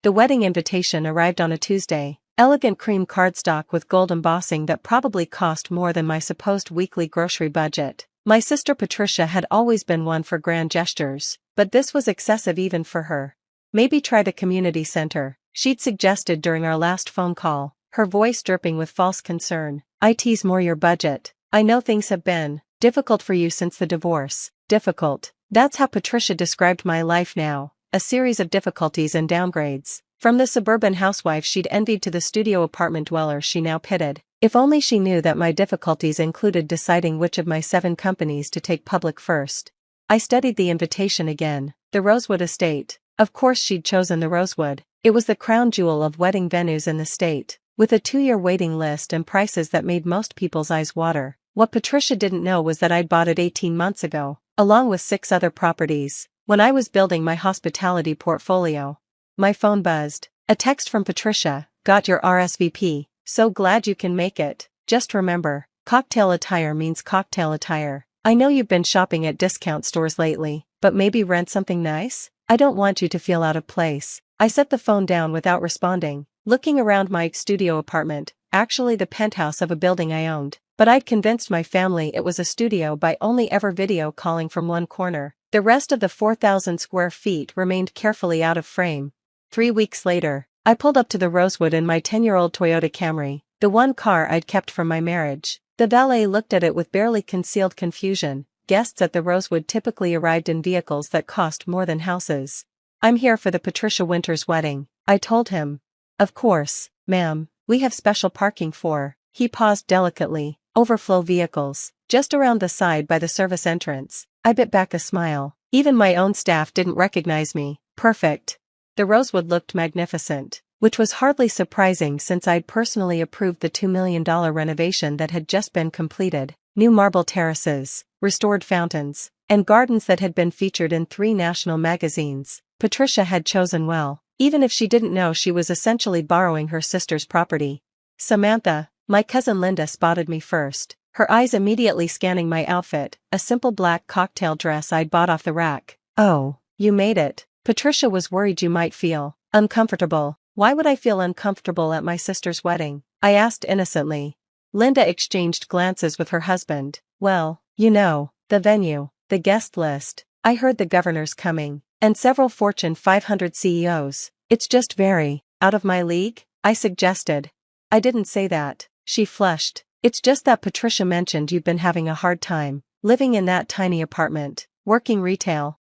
The wedding invitation arrived on a Tuesday. Elegant cream cardstock with gold embossing that probably cost more than my supposed weekly grocery budget. My sister Patricia had always been one for grand gestures, but this was excessive even for her. Maybe try the community center, she'd suggested during our last phone call, her voice dripping with false concern. "IT's more your budget. I know things have been difficult for you since the divorce." Difficult. That's how Patricia described my life now, a series of difficulties and downgrades. From the suburban housewife she'd envied to the studio apartment dweller she now pitted. If only she knew that my difficulties included deciding which of my 7 companies to take public first. I studied the invitation again. The Rosewood Estate. Of course she'd chosen the Rosewood. It was the crown jewel of wedding venues in the state, with a 2-year waiting list and prices that made most people's eyes water. What Patricia didn't know was that I'd bought it 18 months ago, along with 6 other properties, when I was building my hospitality portfolio. My phone buzzed. A text from Patricia. "Got your RSVP. So glad you can make it. Just remember, cocktail attire means cocktail attire. I know you've been shopping at discount stores lately, but maybe rent something nice? I don't want you to feel out of place." I set the phone down without responding, looking around my studio apartment, actually the penthouse of a building I owned. But I'd convinced my family it was a studio by only ever video calling from one corner. The rest of the 4,000 square feet remained carefully out of frame. 3 weeks later, I pulled up to the Rosewood in my 10-year-old Toyota Camry, the one car I'd kept from my marriage. The valet looked at it with barely concealed confusion. Guests at the Rosewood typically arrived in vehicles that cost more than houses. "I'm here for the Patricia Winters wedding," I told him. "Of course, ma'am, we have special parking for," he paused delicately, "overflow vehicles, just around the side by the service entrance." I bit back a smile. Even my own staff didn't recognize me. Perfect. The Rosewood looked magnificent, which was hardly surprising since I'd personally approved the $2 million renovation that had just been completed. New marble terraces, restored fountains, and gardens that had been featured in 3 national magazines. Patricia had chosen well, even if she didn't know she was essentially borrowing her sister's property. "Samantha," my cousin Linda spotted me first, her eyes immediately scanning my outfit, a simple black cocktail dress I'd bought off the rack. "Oh, you made it." Patricia was worried you might feel uncomfortable. "Why would I feel uncomfortable at my sister's wedding?" I asked innocently. Linda exchanged glances with her husband. "Well, you know, the venue, the guest list. I heard the governor's coming, and several Fortune 500 CEOs. It's just very out of my league," I suggested. "I didn't say that," she flushed. "It's just that Patricia mentioned you've been having a hard time, living in that tiny apartment, working retail.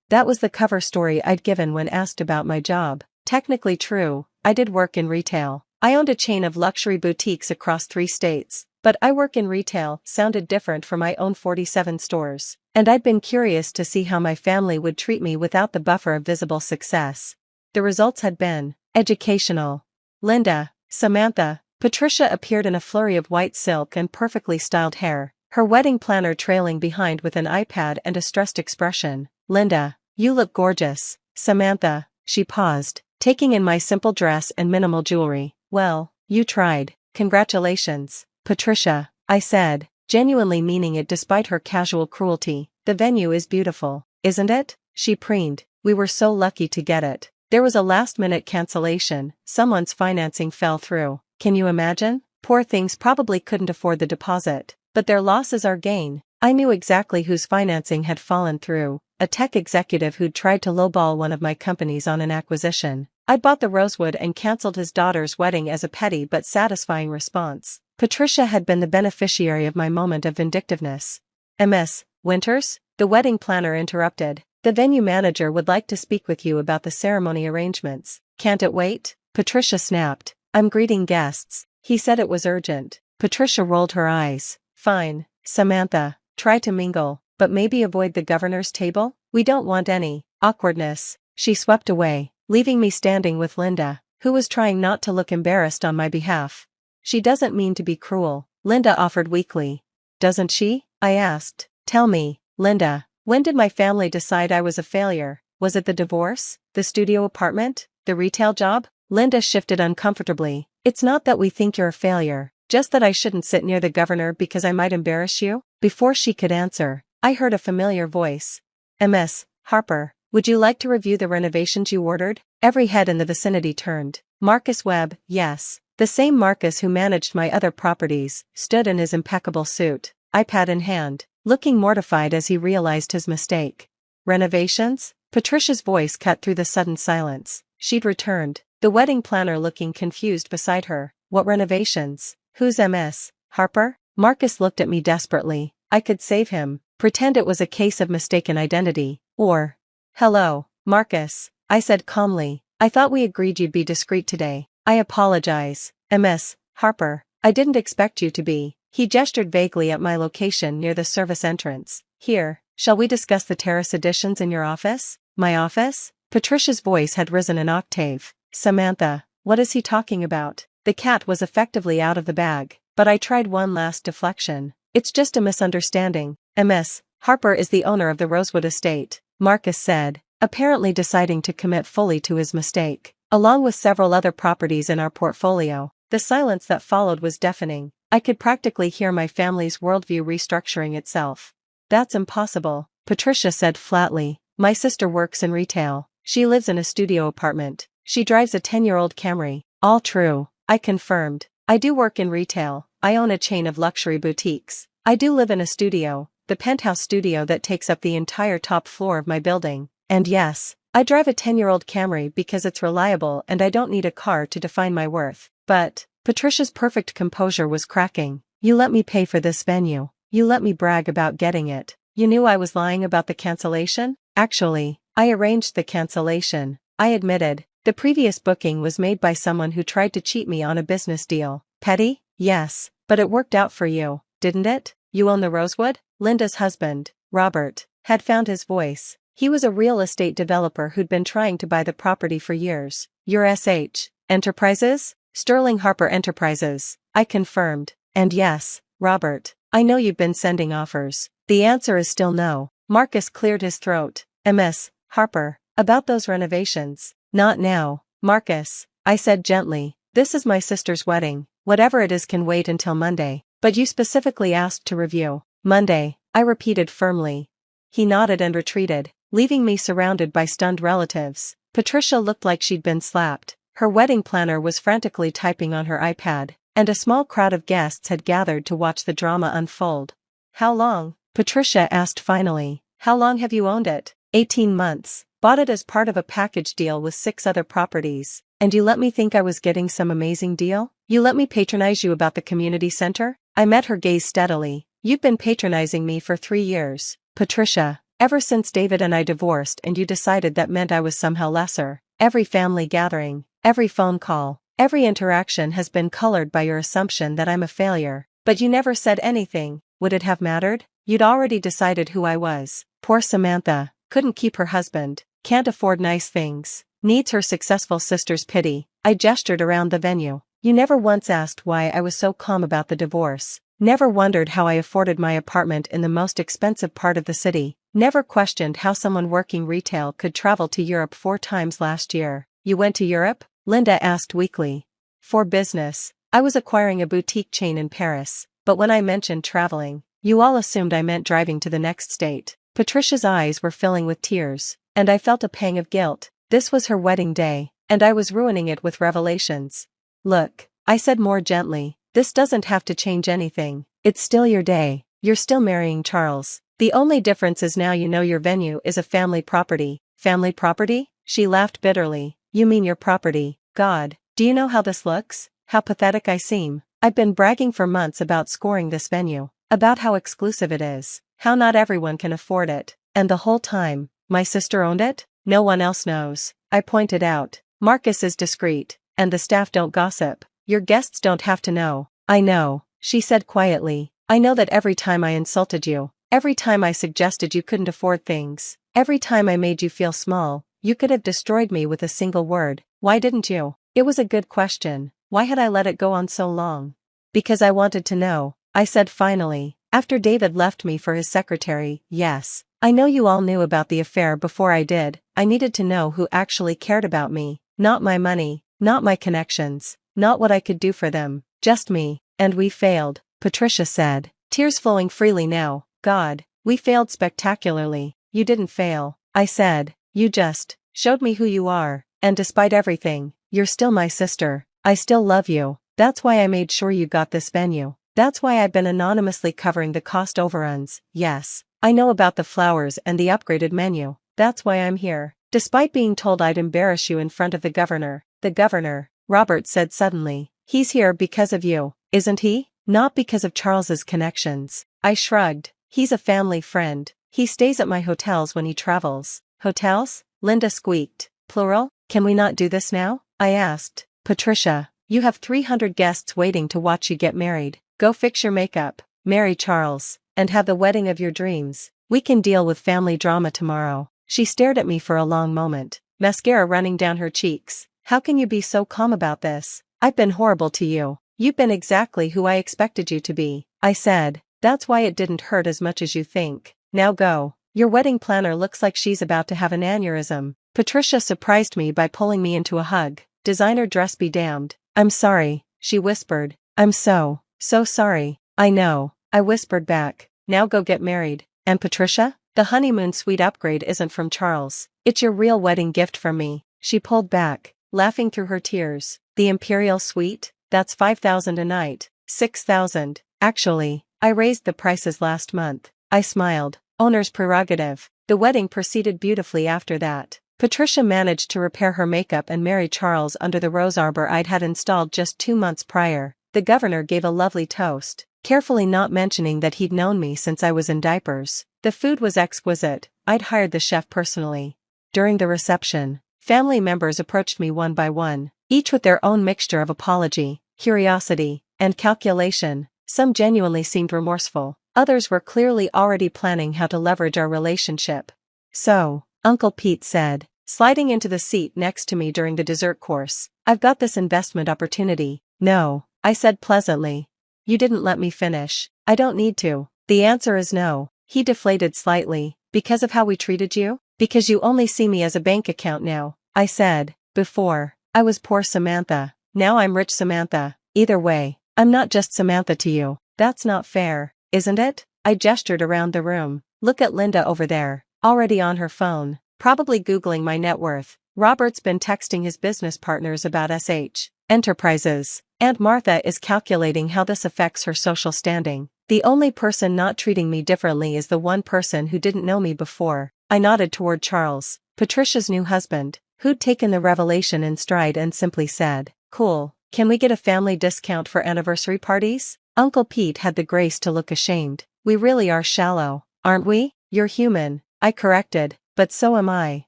That was the cover story I'd given when asked about my job. Technically true, I did work in retail. I owned a chain of luxury boutiques across 3 states, but "I work in retail" sounded different from my own 47 stores, and I'd been curious to see how my family would treat me without the buffer of visible success. The results had been educational. "Linda, Samantha." Patricia appeared in a flurry of white silk and perfectly styled hair, her wedding planner trailing behind with an iPad and a stressed expression. "Linda, you look gorgeous." "Samantha," she paused, taking in my simple dress and minimal jewelry. "Well, you tried. Congratulations." "Patricia," I said, genuinely meaning it despite her casual cruelty, "the venue is beautiful, isn't it?" She preened. "We were so lucky to get it. There was a last-minute cancellation, someone's financing fell through. Can you imagine? Poor things probably couldn't afford the deposit, but their loss is our gain." I knew exactly whose financing had fallen through, a tech executive who'd tried to lowball one of my companies on an acquisition. I'd bought the Rosewood and cancelled his daughter's wedding as a petty but satisfying response. Patricia had been the beneficiary of my moment of vindictiveness. "Ms. Winters?" the wedding planner interrupted. "The venue manager would like to speak with you about the ceremony arrangements." "Can't it wait?" Patricia snapped. "I'm greeting guests." He said it was urgent. Patricia rolled her eyes. "Fine, Samantha. Try to mingle, but maybe avoid the governor's table? We don't want any awkwardness." She swept away, leaving me standing with Linda, who was trying not to look embarrassed on my behalf. "She doesn't mean to be cruel," Linda offered weakly. "Doesn't she?" I asked. "Tell me, Linda, when did my family decide I was a failure? Was it the divorce, the studio apartment, the retail job?" Linda shifted uncomfortably. "It's not that we think you're a failure, just that I shouldn't sit near the governor because I might embarrass you." Before she could answer, I heard a familiar voice. "Ms. Harper." Would you like to review the renovations you ordered? Every head in the vicinity turned. Marcus Webb, yes. The same Marcus who managed my other properties, stood in his impeccable suit, iPad in hand, looking mortified as he realized his mistake. Renovations? Patricia's voice cut through the sudden silence. She'd returned, the wedding planner looking confused beside her. What renovations? Who's Ms. Harper? Marcus looked at me desperately. I could save him, pretend it was a case of mistaken identity, or... Hello, Marcus, I said calmly. I thought we agreed you'd be discreet today. I apologize, Ms. Harper. I didn't expect you to be. He gestured vaguely at my location near the service entrance. Here, shall we discuss the terrace additions in your office? My office? Patricia's voice had risen an octave. Samantha, what is he talking about? The cat was effectively out of the bag, but I tried one last deflection. It's just a misunderstanding. Ms. Harper is the owner of the Rosewood estate, Marcus said, apparently deciding to commit fully to his mistake. Along with several other properties in our portfolio. The silence that followed was deafening. I could practically hear my family's worldview restructuring itself. That's impossible, Patricia said flatly. My sister works in retail. She lives in a studio apartment. She drives a 10-year-old Camry. All true, I confirmed. I do work in retail. I own a chain of luxury boutiques. I do live in a studio, the penthouse studio that takes up the entire top floor of my building. And yes, I drive a 10-year-old Camry because it's reliable and I don't need a car to define my worth. But, Patricia's perfect composure was cracking. You let me pay for this venue. You let me brag about getting it. You knew I was lying about the cancellation? Actually, I arranged the cancellation. I admitted, the previous booking was made by someone who tried to cheat me on a business deal. Petty? Yes, but it worked out for you, didn't it? You own the Rosewood? Linda's husband, Robert, had found his voice. He was a real estate developer who'd been trying to buy the property for years. Your SH Enterprises? Sterling Harper Enterprises, I confirmed. And yes, Robert, I know you've been sending offers. The answer is still no. Marcus cleared his throat. Ms. Harper, about those renovations. Not now, Marcus, I said gently. This is my sister's wedding. Whatever it is can wait until Monday. But you specifically asked to review. Monday, I repeated firmly. He nodded and retreated, leaving me surrounded by stunned relatives. Patricia looked like she'd been slapped. Her wedding planner was frantically typing on her iPad, and a small crowd of guests had gathered to watch the drama unfold. How long? Patricia asked finally. How long have you owned it? 18 months. Bought it as part of a package deal with 6 other properties. And you let me think I was getting some amazing deal? You let me patronize you about the community center? I met her gaze steadily. You've been patronizing me for 3 years, Patricia. Ever since David and I divorced and you decided that meant I was somehow lesser. Every family gathering, every phone call, every interaction has been colored by your assumption that I'm a failure. But you never said anything. Would it have mattered? You'd already decided who I was. Poor Samantha. Couldn't keep her husband. Can't afford nice things. Needs her successful sister's pity. I gestured around the venue. You never once asked why I was so calm about the divorce. Never wondered how I afforded my apartment in the most expensive part of the city. Never questioned how someone working retail could travel to Europe 4 times last year. You went to Europe? Linda asked weakly. For business. I was acquiring a boutique chain in Paris, but when I mentioned traveling, you all assumed I meant driving to the next state. Patricia's eyes were filling with tears, and I felt a pang of guilt. This was her wedding day, and I was ruining it with revelations. Look, I said more gently, this doesn't have to change anything. It's still your day. You're still marrying Charles. The only difference is now you know your venue is a family property. Family property? She laughed bitterly. You mean your property. God, do you know how this looks? How pathetic I seem. I've been bragging for months about scoring this venue, about how exclusive it is, how not everyone can afford it, and the whole time, my sister owned it? No one else knows, I pointed out. Marcus is discreet, and the staff don't gossip. Your guests don't have to know. I know, she said quietly. I know that every time I insulted you, every time I suggested you couldn't afford things, every time I made you feel small, you could have destroyed me with a single word. Why didn't you? It was a good question. Why had I let it go on so long? Because I wanted to know, I said finally, after David left me for his secretary. Yes, I know you all knew about the affair before I did. I needed to know who actually cared about me, not my money, not my connections, not what I could do for them, just me. And we failed, Patricia said, tears flowing freely now. God, we failed spectacularly. You didn't fail, I said. You just showed me who you are, and despite everything, you're still my sister. I still love you. That's why I made sure you got this venue. That's why I've been anonymously covering the cost overruns. Yes, I know about the flowers and the upgraded menu. That's why I'm here. Despite being told I'd embarrass you in front of the governor. The governor, Robert said suddenly. He's here because of you, isn't he? Not because of Charles's connections. I shrugged. He's a family friend. He stays at my hotels when he travels. Hotels? Linda squeaked. Plural? Can we not do this now? I asked. Patricia, you have 300 guests waiting to watch you get married. Go fix your makeup, marry Charles, and have the wedding of your dreams. We can deal with family drama tomorrow. She stared at me for a long moment, mascara running down her cheeks. How can you be so calm about this? I've been horrible to you. You've been exactly who I expected you to be, I said. That's why it didn't hurt as much as you think. Now go. Your wedding planner looks like she's about to have an aneurysm. Patricia surprised me by pulling me into a hug. Designer dress be damned. I'm sorry, she whispered. I'm so sorry. I know, I whispered back. Now go get married. And Patricia? The honeymoon suite upgrade isn't from Charles. It's your real wedding gift from me. She pulled back, laughing through her tears. The Imperial Suite? That's $5,000 a night. $6,000. Actually, I raised the prices last month. I smiled. Owner's prerogative. The wedding proceeded beautifully after that. Patricia managed to repair her makeup and marry Charles under the rose arbor I'd had installed just 2 months prior. The governor gave a lovely toast, carefully not mentioning that he'd known me since I was in diapers. The food was exquisite. I'd hired the chef personally. During the reception, family members approached me one by one, each with their own mixture of apology, curiosity, and calculation. Some genuinely seemed remorseful. Others were clearly already planning how to leverage our relationship. So, Uncle Pete said, sliding into the seat next to me during the dessert course, I've got this investment opportunity. No, I said pleasantly. You didn't let me finish. I don't need to. The answer is no. He deflated slightly. Because of how we treated you? Because you only see me as a bank account now, I said. Before, I was poor Samantha. Now I'm rich Samantha. Either way, I'm not just Samantha to you. That's not fair, isn't it? I gestured around the room. Look at Linda over there, already on her phone, probably Googling my net worth. Robert's been texting his business partners about SH Enterprises. Aunt Martha is calculating how this affects her social standing. The only person not treating me differently is the one person who didn't know me before. I nodded toward Charles, Patricia's new husband, who'd taken the revelation in stride and simply said, cool, can we get a family discount for anniversary parties? Uncle Pete had the grace to look ashamed. We really are shallow, aren't we? You're human, I corrected, but so am I.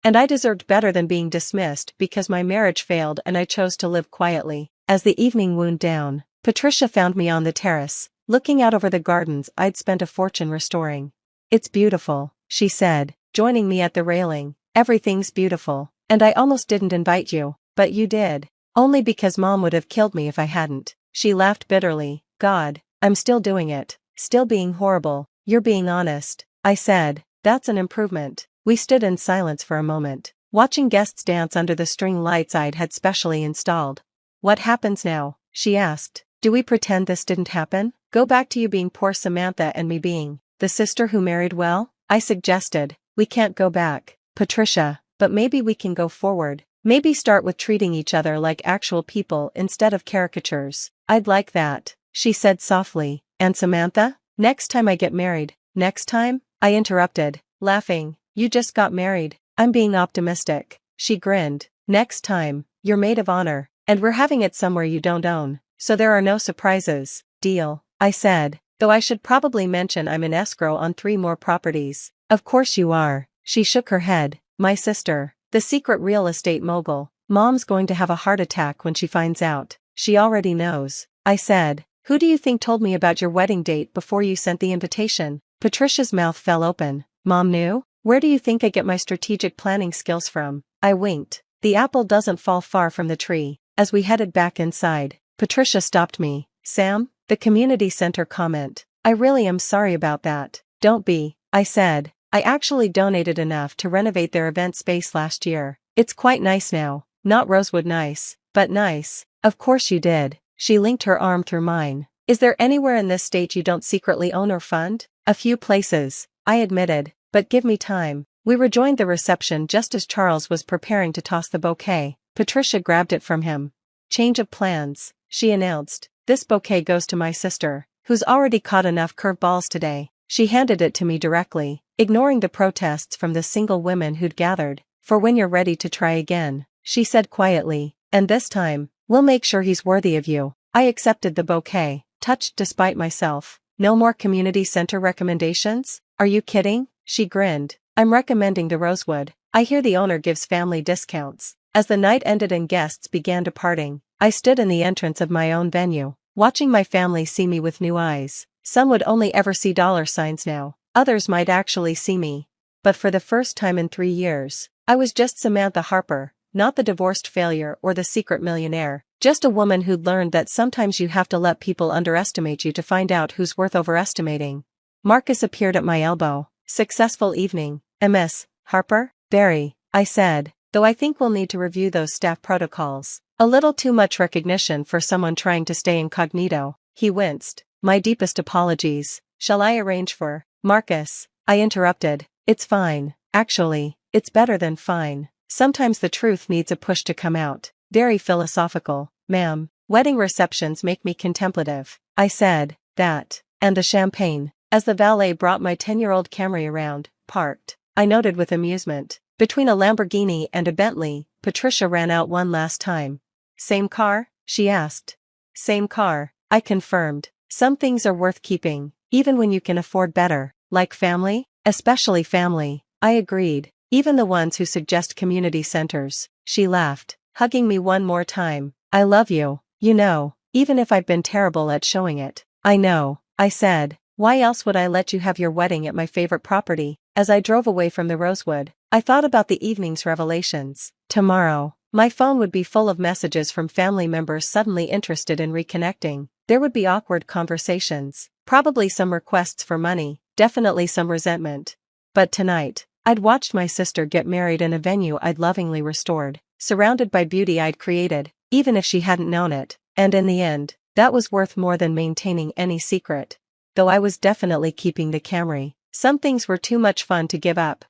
And I deserved better than being dismissed because my marriage failed and I chose to live quietly. As the evening wound down, Patricia found me on the terrace, looking out over the gardens I'd spent a fortune restoring. It's beautiful, she said, joining me at the railing. Everything's beautiful, and I almost didn't invite you, but you did. Only because Mom would have killed me if I hadn't. She laughed bitterly. God, I'm still doing it, still being horrible. You're being honest, I said. That's an improvement. We stood in silence for a moment, watching guests dance under the string lights I'd had specially installed. What happens now? She asked. Do we pretend this didn't happen? Go back to you being poor Samantha and me being the sister who married well? I suggested. We can't go back, Patricia, but maybe we can go forward. Maybe start with treating each other like actual people instead of caricatures. I'd like that, she said softly. And Samantha? Next time I get married. Next time? I interrupted, laughing. You just got married. I'm being optimistic. She grinned. Next time, you're maid of honor, and we're having it somewhere you don't own, so there are no surprises. Deal, I said, though I should probably mention I'm in escrow on 3 more properties. Of course you are. She shook her head. My sister, the secret real estate mogul. Mom's going to have a heart attack when she finds out. She already knows, I said. Who do you think told me about your wedding date before you sent the invitation? Patricia's mouth fell open. Mom knew? Where do you think I get my strategic planning skills from? I winked. The apple doesn't fall far from the tree. As we headed back inside, Patricia stopped me. Sam, the community center comment. I really am sorry about that. Don't be, I said. I actually donated enough to renovate their event space last year. It's quite nice now. Not rosewood nice, but nice. Of course you did. She linked her arm through mine. Is there anywhere in this state you don't secretly own or fund? A few places, I admitted, but give me time. We rejoined the reception just as Charles was preparing to toss the bouquet. Patricia grabbed it from him. "Change of plans," she announced. "This bouquet goes to my sister, who's already caught enough curveballs today." She handed it to me directly, ignoring the protests from the single women who'd gathered. "For when you're ready to try again," she said quietly, "and this time, we'll make sure he's worthy of you." I accepted the bouquet, touched despite myself. "No more community center recommendations? Are you kidding?" She grinned. "I'm recommending the Rosewood. I hear the owner gives family discounts." As the night ended and guests began departing, I stood in the entrance of my own venue, watching my family see me with new eyes. Some would only ever see dollar signs now, others might actually see me. But for the first time in 3 years, I was just Samantha Harper, not the divorced failure or the secret millionaire, just a woman who'd learned that sometimes you have to let people underestimate you to find out who's worth overestimating. Marcus appeared at my elbow. "Successful evening, Miss Harper?" "Very," I said, "though I think we'll need to review those staff protocols. A little too much recognition for someone trying to stay incognito." He winced. "My deepest apologies. Shall I arrange for—" "Marcus," I interrupted, "it's fine. Actually, it's better than fine. Sometimes the truth needs a push to come out." "Very philosophical, ma'am. Wedding receptions make me contemplative," I said. "That, and the champagne." As the valet brought my 10-year-old Camry around, parked, I noted with amusement. Between a Lamborghini and a Bentley, Patricia ran out one last time. "Same car?" she asked. "Same car," I confirmed. "Some things are worth keeping, even when you can afford better." "Like family?" "Especially family," I agreed. "Even the ones who suggest community centers." She laughed, hugging me one more time. "I love you, you know, even if I've been terrible at showing it." "I know," I said. "Why else would I let you have your wedding at my favorite property?" As I drove away from the Rosewood, I thought about the evening's revelations. Tomorrow, my phone would be full of messages from family members suddenly interested in reconnecting. There would be awkward conversations, probably some requests for money, definitely some resentment. But tonight, I'd watched my sister get married in a venue I'd lovingly restored, surrounded by beauty I'd created, even if she hadn't known it, and in the end, that was worth more than maintaining any secret. Though I was definitely keeping the Camry. Some things were too much fun to give up.